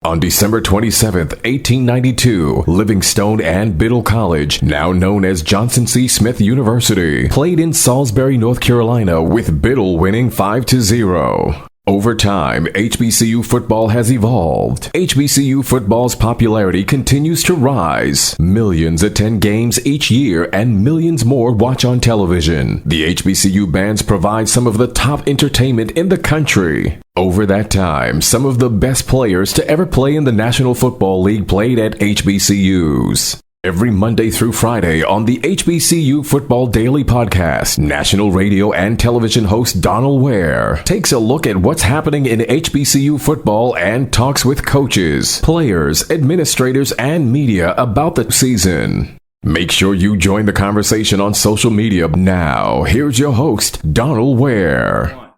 On December 27, 1892, Livingstone and Biddle College, now known as Johnson C. Smith University, played in Salisbury, North Carolina, with Biddle winning 5-0. Over time, HBCU football has evolved. HBCU football's popularity continues to rise. Millions attend games each year and millions more watch on television. The HBCU bands provide some of the top entertainment in the country. Over that time, some of the best players to ever play in the National Football League played at HBCUs. Every Monday through Friday on the HBCU Football Daily Podcast, national radio and television host Donal Ware takes a look at what's happening in HBCU football and talks with coaches, players, administrators, and media about the season. Make sure you join the conversation on social media now. Here's your host, Donal Ware.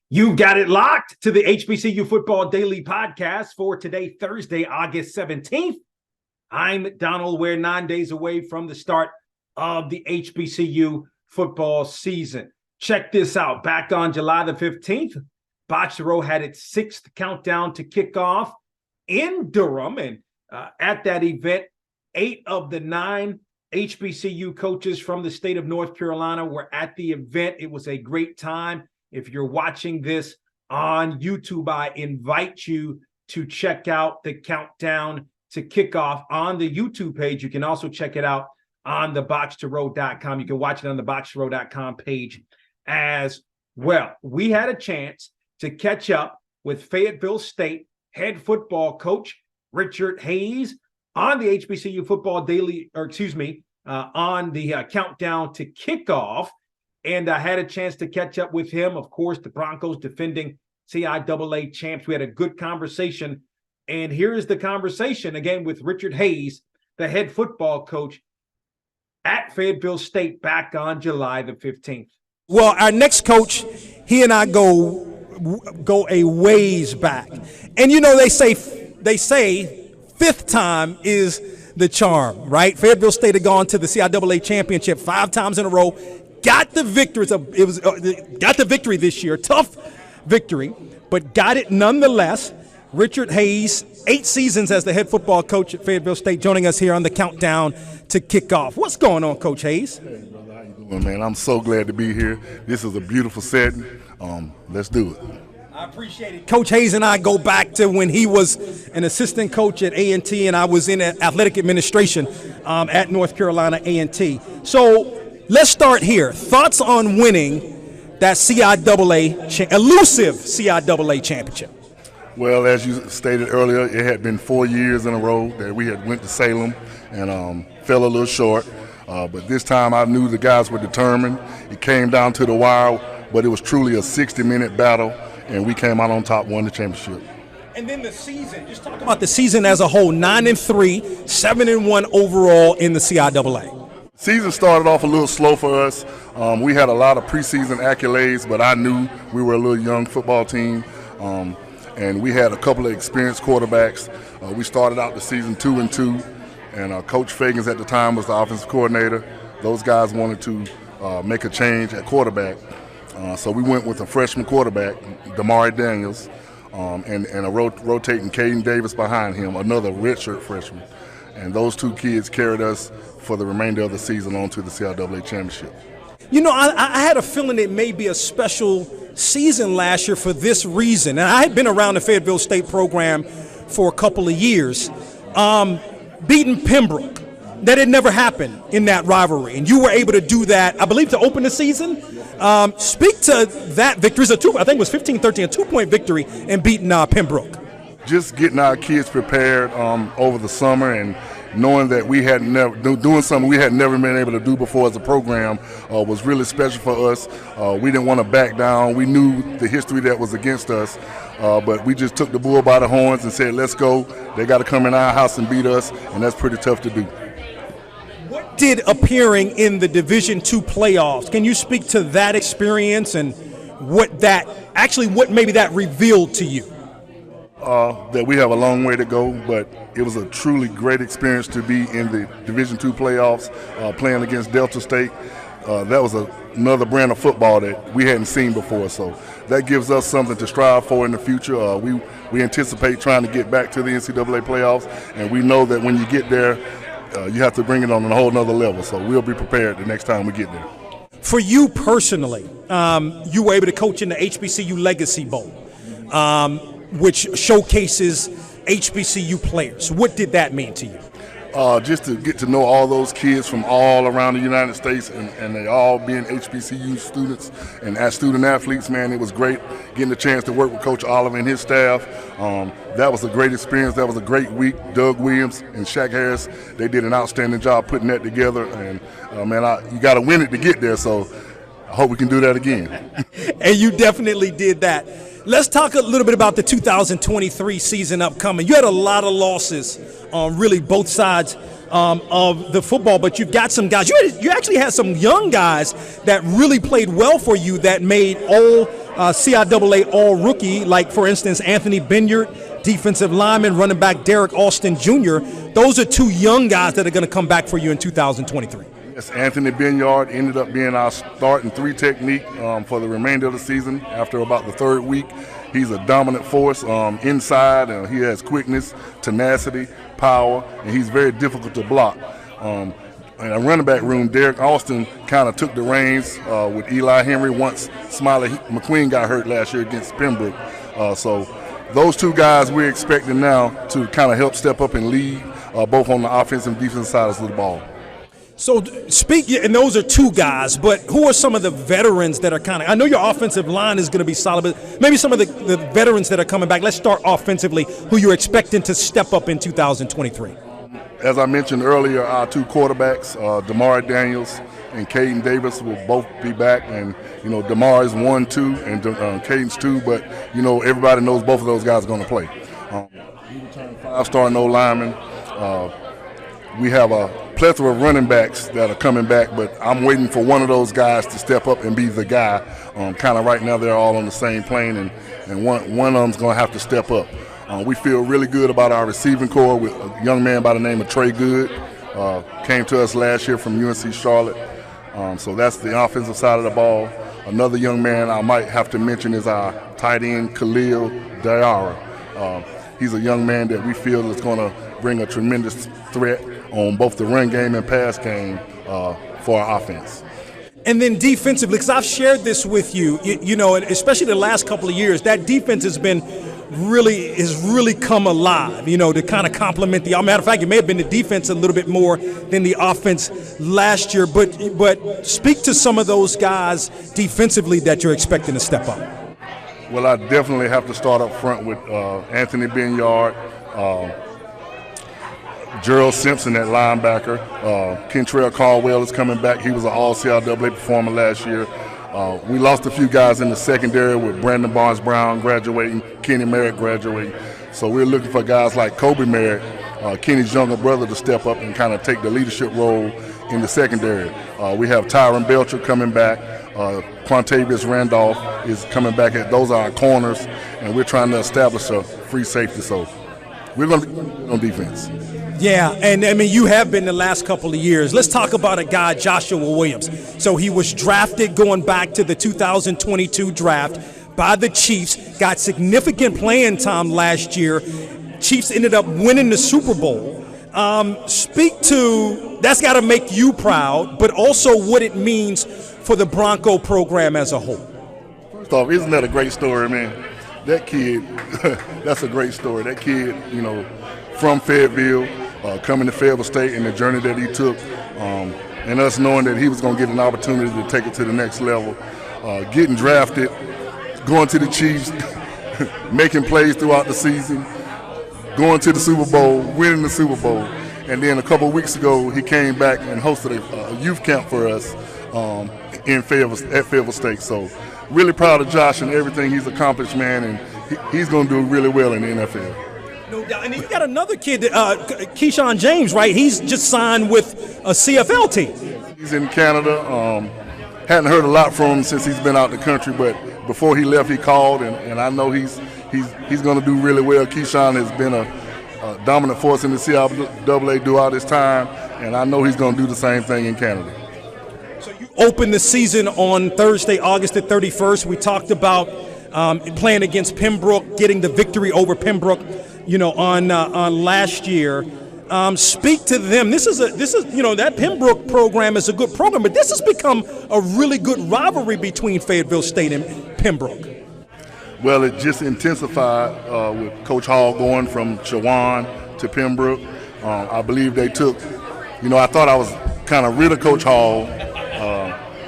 You got it locked to the HBCU Football Daily Podcast for today, Thursday, August 17th. I'm Donal Ware, 9 days away from the start of the HBCU football season. Check this out. Back on July the 15th, BOXTOROW had its sixth countdown to kickoff in Durham. And at that event, 8 of the 9 HBCU coaches from the state of North Carolina were at the event. It was a great time. If you're watching this on YouTube, I invite you to check out the countdown to kickoff on the YouTube page. You can also check it out on the BOXTOROW.com. You can watch it on the BOXTOROW.com page as well. We had a chance to catch up with Fayetteville State head football coach Richard Hayes on the HBCU Football Daily, on the countdown to kickoff. And I had a chance to catch up with him. Of course, the Broncos defending CIAA champs. We had a good conversation. And here is the conversation again with Richard Hayes, the head football coach at Fayetteville State back on July the 15th. Well, our next coach, he and I go a ways back. And you know, they say fifth time is the charm, right? Fayetteville State had gone to the CIAA Championship 5 times in a row. Got the victory. Got the victory this year. Tough victory, but got it nonetheless. Richard Hayes, 8 seasons as the head football coach at Fayetteville State, joining us here on the countdown to kickoff. What's going on, Coach Hayes? Hey, brother, how you doing, man? I'm so glad to be here. This is a beautiful setting. Let's do it. I appreciate it. Coach Hayes and I go back to when he was an assistant coach at A&T, and I was in athletic administration at North Carolina A&T. So let's start here. Thoughts on winning that elusive CIAA championship? Well, as you stated earlier, it had been 4 years in a row that we had went to Salem and fell a little short. But this time I knew the guys were determined. It came down to the wire, but it was truly a 60-minute battle, and we came out on top, won the championship. And then the season, just talk about the season as a whole, 9-3, 7-1 overall in the CIAA. Season started off a little slow for us. We had a lot of preseason accolades, but I knew we were a little young football team. And we had a couple of experienced quarterbacks. We started out the season 2-2, and Coach Fagans at the time was the offensive coordinator. Those guys wanted to make a change at quarterback. So we went with a freshman quarterback, Damari Daniels, and a rotating Caden Davis behind him, another redshirt freshman. And those 2 kids carried us for the remainder of the season on to the CIAA championship. You know, I had a feeling it may be a special season last year for this reason. And I had been around the Fayetteville State program for a couple of years. Beating Pembroke, that had never happened in that rivalry. And you were able to do that, I believe, to open the season. Speak to that victory. I think it was 15-13, a 2-point victory in beating Pembroke. Just getting our kids prepared over the summer and knowing that we had doing something we had never been able to do before as a program was really special for us. We didn't want to back down. We knew the history that was against us, but we just took the bull by the horns and said, let's go. They got to come in our house and beat us, and that's pretty tough to do. What did appearing in the Division II playoffs, can you speak to that experience and what maybe that revealed to you? That we have a long way to go, but it was a truly great experience to be in the Division II playoffs, playing against Delta State. that was another brand of football that we hadn't seen before. So that gives us something to strive for in the future. We anticipate trying to get back to the NCAA playoffs, and we know that when you get there, you have to bring it on a whole nother level. So we'll be prepared the next time we get there. For you personally, you were able to coach in the HBCU Legacy Bowl, which showcases HBCU players. What did that mean to you? Just to get to know all those kids from all around the United States, and they all being HBCU students and as student athletes, man, it was great getting the chance to work with Coach Oliver and his staff. That was a great experience. That was a great week. Doug Williams and Shaq Harris, they did an outstanding job putting that together, and you got to win it to get there, so I hope we can do that again. And you definitely did that. Let's talk a little bit about the 2023 season upcoming. You had a lot of losses on really both sides of the football, but you've got some guys. You actually had some young guys that really played well for you that made all CIAA all-rookie, like, for instance, Anthony Binyard, defensive lineman, running back Derek Austin Jr. Those are two young guys that are going to come back for you in 2023. Yes, Anthony Binyard ended up being our starting 3 technique for the remainder of the season. After about the 3rd week, he's a dominant force inside. He has quickness, tenacity, power, and he's very difficult to block. In a running back room, Derek Austin kind of took the reins with Eli Henry once Smiley McQueen got hurt last year against Pembroke. So those 2 guys we're expecting now to kind of help step up and lead both on the offensive and defensive sides of the ball. So and those are 2 guys, but who are some of the veterans that are I know your offensive line is going to be solid, but maybe some of the veterans that are coming back. Let's start offensively, who you're expecting to step up in 2023. As I mentioned earlier, our 2 quarterbacks, Damari Daniels and Caden Davis, will both be back. And, Damari's 1-2 and Caden's 2, but, everybody knows both of those guys are going to play. We returned 5-star no linemen. We have a plethora of running backs that are coming back, but I'm waiting for one of those guys to step up and be the guy. Kind of right now they're all on the same plane, and one of them's going to have to step up. We feel really good about our receiving core with a young man by the name of Trey Good. Came to us last year from UNC Charlotte. So that's the offensive side of the ball. Another young man I might have to mention is our tight end, Khalil Diarra. He's a young man that we feel is going to bring a tremendous threat on both the run game and pass game for our offense. And then defensively, because I've shared this with you, especially the last couple of years, that defense has really come alive, to kind of complement matter of fact, it may have been the defense a little bit more than the offense last year, but speak to some of those guys defensively that you're expecting to step up. Well, I definitely have to start up front with Anthony Binyard, Gerald Simpson at linebacker. Kentrell Caldwell is coming back. He was an all-CIAA performer last year. We lost a few guys in the secondary with Brandon Barnes-Brown graduating, Kenny Merritt graduating. So we're looking for guys like Kobe Merritt, Kenny's younger brother, to step up and kind of take the leadership role in the secondary. We have Tyron Belcher coming back. Quantavious Randolph is coming back. Those are our corners, and we're trying to establish a free safety. So we're going to be on defense. Yeah, and you have been the last couple of years. Let's talk about a guy, Joshua Williams. So he was drafted going back to the 2022 draft by the Chiefs, got significant playing time last year. Chiefs ended up winning the Super Bowl. Speak to, that's got to make you proud, but also what it means for the Bronco program as a whole. First off, isn't that a great story, man? That kid, that's a great story. That kid, from Fayetteville, coming to Fayetteville State and the journey that he took, and us knowing that he was going to get an opportunity to take it to the next level, getting drafted, going to the Chiefs, making plays throughout the season, going to the Super Bowl, winning the Super Bowl, and then a couple of weeks ago he came back and hosted a youth camp for us at Fayetteville State. So really proud of Josh and everything he's accomplished, man, and he's going to do really well in the NFL. No doubt. And then you got another kid, Keyshawn James, right? He's just signed with a CFL team. He's in Canada. Hadn't heard a lot from him since he's been out the country, but before he left, he called, and I know he's going to do really well. Keyshawn has been a dominant force in the CIAA throughout his time, and I know he's going to do the same thing in Canada. So opened the season on Thursday, August the 31st. We talked about playing against Pembroke, getting the victory over Pembroke, on last year. Speak to them. This is that Pembroke program is a good program, but this has become a really good rivalry between Fayetteville State and Pembroke. Well, it just intensified with Coach Hall going from Chowan to Pembroke. I believe they took, I thought I was kind of rid of Coach Hall.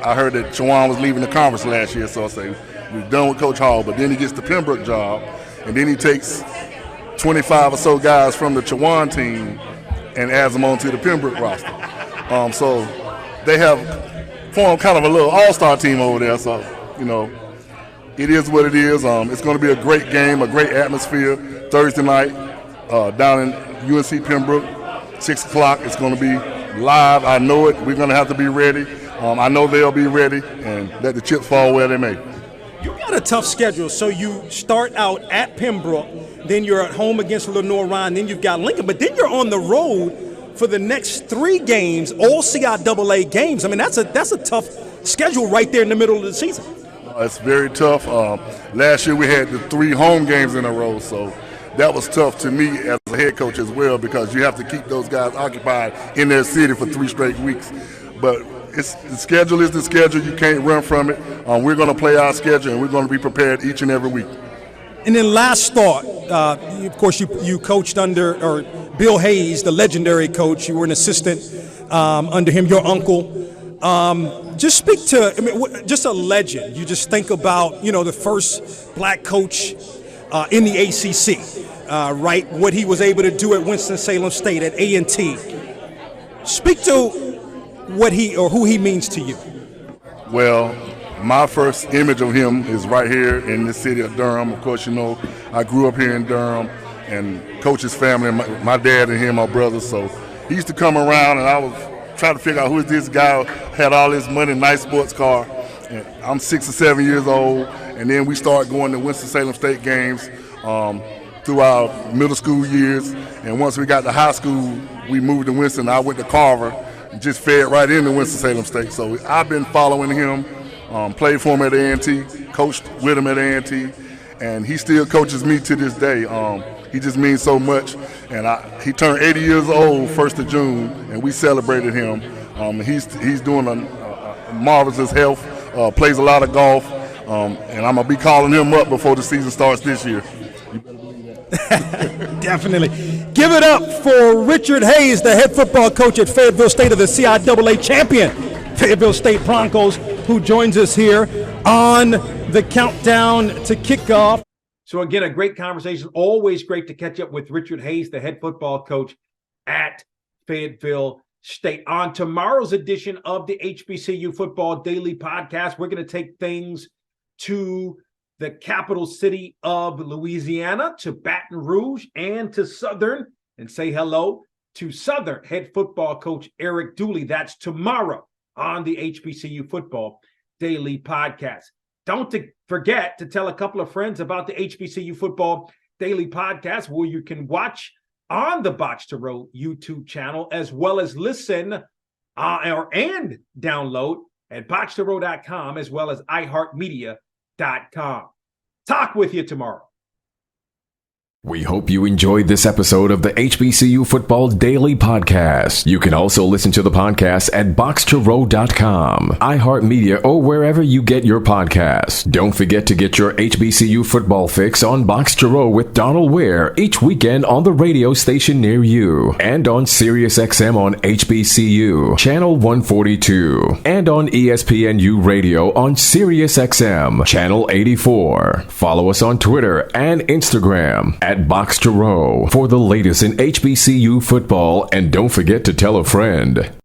I heard that Chowan was leaving the conference last year, so I say we're done with Coach Hall. But then he gets the Pembroke job, and then he takes 25 or so guys from the Chowan team and adds them onto the Pembroke roster. So they have formed kind of a little all-star team over there. So, it is what it is. It's going to be a great game, a great atmosphere Thursday night down in UNC Pembroke, 6 o'clock. It's going to be live. I know it. We're going to have to be ready. I know they'll be ready, and let the chips fall where they may. You got a tough schedule. So you start out at Pembroke, then you're at home against Lenoir-Rhyne, then you've got Lincoln, but then you're on the road for the next 3 games, all CIAA games. I mean, that's a tough schedule right there in the middle of the season. It's very tough. Last year we had the 3 home games in a row, so that was tough to me as a head coach as well, because you have to keep those guys occupied in their city for 3 straight weeks. But the schedule is the schedule. You can't run from it. We're going to play our schedule, and we're going to be prepared each and every week. And then last thought, of course, you coached under Bill Hayes, the legendary coach. You were an assistant under him, your uncle. Just speak to, just a legend. You just think about, the first black coach in the ACC, right? What he was able to do at Winston-Salem State, at A&T. Speak to who he means to you. Well, my first image of him is right here in the city of Durham. Of course, I grew up here in Durham, and Coach's family, my dad and him are brothers, so he used to come around, and I was trying to figure out who is this guy who had all this money, nice sports car. And I'm 6 or 7 years old, and then we started going to Winston-Salem State games through our middle school years, and once we got to high school, we moved to Winston. I went to Carver, and just fed right into Winston-Salem State. So I've been following him, played for him at A&T, coached with him at A&T, and he still coaches me to this day. He just means so much, and he turned 80 years old 1st of June, and we celebrated him. He's doing a marvelous health, plays a lot of golf, and I'm going to be calling him up before the season starts this year. You better believe that. Definitely. Give it up for Richard Hayes, the head football coach at Fayetteville State of the CIAA champion, Fayetteville State Broncos, who joins us here on the countdown to kickoff. So again, a great conversation. Always great to catch up with Richard Hayes, the head football coach at Fayetteville State. On tomorrow's edition of the HBCU Football Daily Podcast, we're going to take things to the capital city of Louisiana, to Baton Rouge, and to Southern, and say hello to Southern head football coach Eric Dooley. That's tomorrow on the HBCU Football Daily Podcast. Don't forget to tell a couple of friends about the HBCU Football Daily Podcast, where you can watch on the BOXTOROW YouTube channel, as well as listen and download at BOXTOROW.com, as well as iHeartMedia.com. Talk with you tomorrow. We hope you enjoyed this episode of the HBCU Football Daily Podcast. You can also listen to the podcast at BOXTOROW.com, iHeartMedia, or wherever you get your podcasts. Don't forget to get your HBCU football fix on BOXTOROW with Donal Ware each weekend on the radio station near you, and on SiriusXM on HBCU, Channel 142, and on ESPNU Radio on SiriusXM, Channel 84. Follow us on Twitter and Instagram at BOXTOROW for the latest in HBCU football, and don't forget to tell a friend.